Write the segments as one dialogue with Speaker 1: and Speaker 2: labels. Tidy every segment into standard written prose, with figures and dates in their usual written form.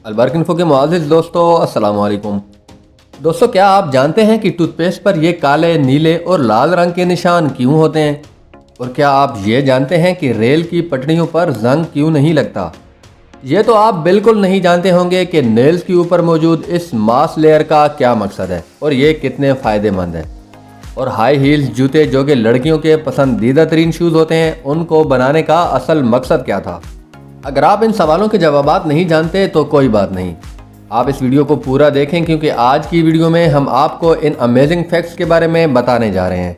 Speaker 1: अलबर्क info के मुआज़िज़ दोस्तों, अस्सलाम वालेकुम। दोस्तों, क्या आप जानते हैं कि टूथपेस्ट पर ये काले, नीले और लाल रंग के निशान क्यों होते हैं? और क्या आप ये जानते हैं कि रेल की पटरियों पर जंग क्यों नहीं लगता? ये तो आप बिल्कुल नहीं जानते होंगे कि नेल्स के ऊपर मौजूद इस मास लेयर का क्या मकसद है और ये कितने फ़ायदेमंद है। और हाई हील्स जूते, जो कि लड़कियों के पसंदीदा तरीन शूज़ होते हैं, उनको बनाने का असल मकसद क्या था? अगर आप इन सवालों के जवाबात नहीं जानते तो कोई बात नहीं, आप इस वीडियो को पूरा देखें, क्योंकि आज की वीडियो में हम आपको इन अमेजिंग फैक्ट्स के बारे में बताने जा रहे हैं।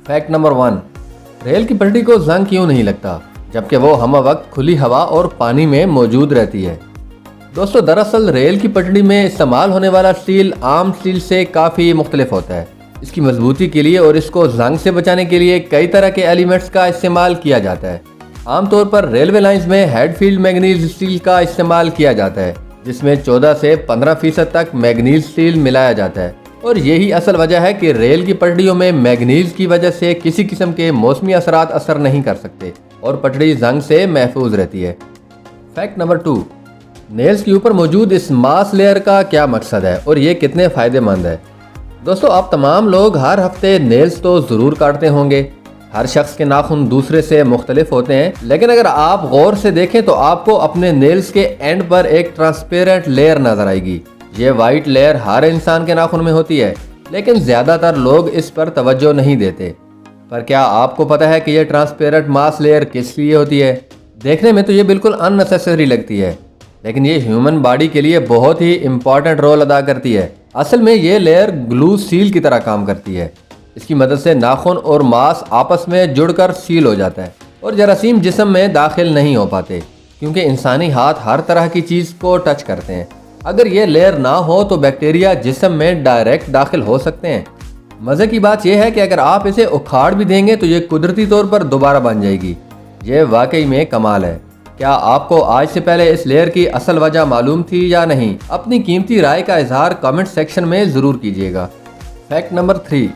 Speaker 1: फैक्ट नंबर 1, रेल की पटरी को जंग क्यों नहीं लगता जबकि वो हम वक्त खुली हवा और पानी में मौजूद रहती है? दोस्तों, दरअसल रेल की पटरी में इस्तेमाल होने वाला स्टील आम स्टील से काफ़ी मुख्तलिफ होता है। इसकी मजबूती के लिए और इसको जंग से बचाने के लिए कई तरह के एलिमेंट्स का इस्तेमाल किया जाता है। आमतौर पर रेलवे लाइंस में हेडफील्ड मैग्नीज स्टील का इस्तेमाल किया जाता है, जिसमें 14 से 15% तक मैग्नीज स्टील मिलाया जाता है। और यही असल वजह है कि रेल की पटरियों में मैग्नीज की वजह से किसी किस्म के मौसमी असरात असर नहीं कर सकते और पटरी जंग से महफूज रहती है। फैक्ट नंबर 2, नेल्स के ऊपर मौजूद इस मास लेयर का क्या मकसद है और ये कितने फ़ायदेमंद है? दोस्तों, आप तमाम लोग हर हफ्ते नेल्स तो ज़रूर काटते होंगे। हर शख्स के नाखून दूसरे से मुख्तलिफ होते हैं, लेकिन अगर आप गौर से देखें तो आपको अपने नेल्स के एंड पर एक ट्रांसपेरेंट लेयर नजर आएगी। ये वाइट लेयर हर इंसान के नाखून में होती है, लेकिन ज़्यादातर लोग इस पर तवज्जो नहीं देते। पर क्या आपको पता है कि यह ट्रांसपेरेंट मास लेयर किस लिए होती है? देखने में तो ये बिल्कुल अननेसेसरी लगती है, लेकिन ये ह्यूमन बॉडी के लिए बहुत ही इम्पॉर्टेंट रोल अदा करती है। असल में ये लेयर ग्लू सील की तरह काम करती है। इसकी मदद से नाखून और मांस आपस में जुड़कर सील हो जाता है और जरासीम जिस्म में दाखिल नहीं हो पाते, क्योंकि इंसानी हाथ हर तरह की चीज़ को टच करते हैं। अगर ये लेयर ना हो तो बैक्टीरिया जिस्म में डायरेक्ट दाखिल हो सकते हैं। मज़े की बात यह है कि अगर आप इसे उखाड़ भी देंगे तो ये कुदरती तौर पर दोबारा बन जाएगी। ये वाकई में कमाल है। क्या आपको आज से पहले इस लेयर की असल वजह मालूम थी या नहीं? अपनी कीमती राय का इजहार कमेंट सेक्शन में ज़रूर कीजिएगा। फैक्ट नंबर 3,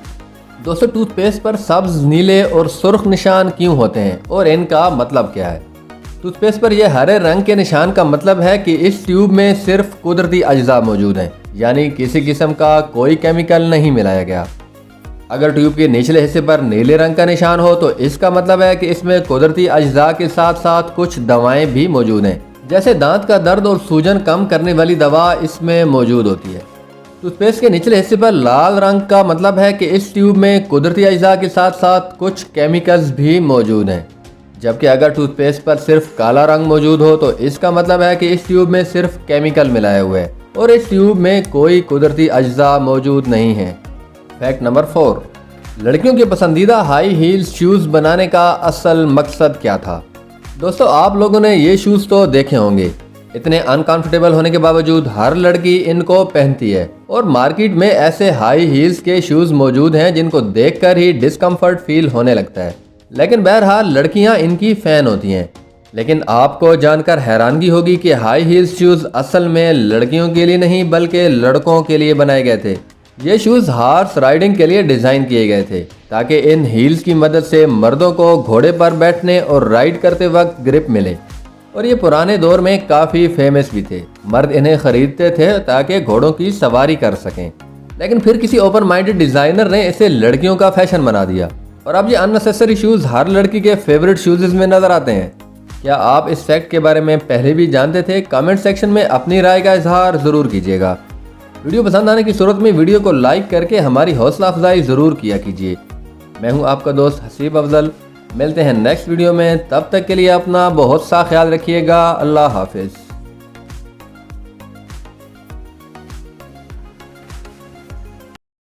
Speaker 1: दोस्तों, टूथपेस्ट पर सब्ज, नीले और सुर्ख निशान क्यों होते हैं और इनका मतलब क्या है? टूथपेस्ट पर यह हरे रंग के निशान का मतलब है कि इस ट्यूब में सिर्फ कुदरती अज्जा मौजूद हैं, यानी किसी किस्म का कोई केमिकल नहीं मिलाया गया। अगर ट्यूब के निचले हिस्से पर नीले रंग का निशान हो तो इसका मतलब है कि इसमें कुदरती अज्जा के साथ साथ कुछ दवाएं भी मौजूद हैं, जैसे दांत का दर्द और सूजन कम करने वाली दवा इसमें मौजूद होती है। टूथपेस्ट के निचले हिस्से पर लाल रंग का मतलब है कि इस ट्यूब में कुदरती अज्जा के साथ साथ कुछ केमिकल्स भी मौजूद हैं। जबकि अगर टूथपेस्ट पर सिर्फ काला रंग मौजूद हो तो इसका मतलब है कि इस ट्यूब में सिर्फ केमिकल मिलाए हुए हैं और इस ट्यूब में कोई कुदरती अज्जा मौजूद नहीं है। फैक्ट नंबर 4, लड़कियों के पसंदीदा हाई हील्स शूज़ बनाने का असल मकसद क्या था? दोस्तों, आप लोगों ने ये शूज़ तो देखे होंगे। इतने अनकंफर्टेबल होने के बावजूद हर लड़की इनको पहनती है और मार्केट में ऐसे हाई हील्स के शूज़ मौजूद हैं जिनको देखकर ही डिस्कम्फर्ट फील होने लगता है। लेकिन बहरहाल लड़कियां इनकी फ़ैन होती हैं। लेकिन आपको जानकर हैरानगी होगी कि हाई हील्स शूज़ असल में लड़कियों के लिए नहीं बल्कि लड़कों के लिए बनाए गए थे। ये शूज़ हॉर्स राइडिंग के लिए डिज़ाइन किए गए थे, ताकि इन हील्स की मदद से मर्दों को घोड़े पर बैठने और राइड करते वक्त ग्रिप मिले। और ये पुराने दौर में काफ़ी फेमस भी थे। मर्द इन्हें खरीदते थे ताकि घोड़ों की सवारी कर सकें। लेकिन फिर किसी ओपन माइंडेड डिज़ाइनर ने इसे लड़कियों का फैशन बना दिया और अब ये अननेसेसरी शूज़ हर लड़की के फेवरेट शूज़ में नज़र आते हैं। क्या आप इस फैक्ट के बारे में पहले भी जानते थे? कमेंट सेक्शन में अपनी राय का इजहार ज़रूर कीजिएगा। वीडियो पसंद आने की सूरत में वीडियो को लाइक करके हमारी हौसला अफजाई ज़रूर किया कीजिए। मैं हूँ आपका दोस्त हसीब अफजल। मिलते हैं नेक्स्ट वीडियो में, तब तक के लिए अपना बहुत सा ख्याल रखिएगा। अल्लाह हाफिज़।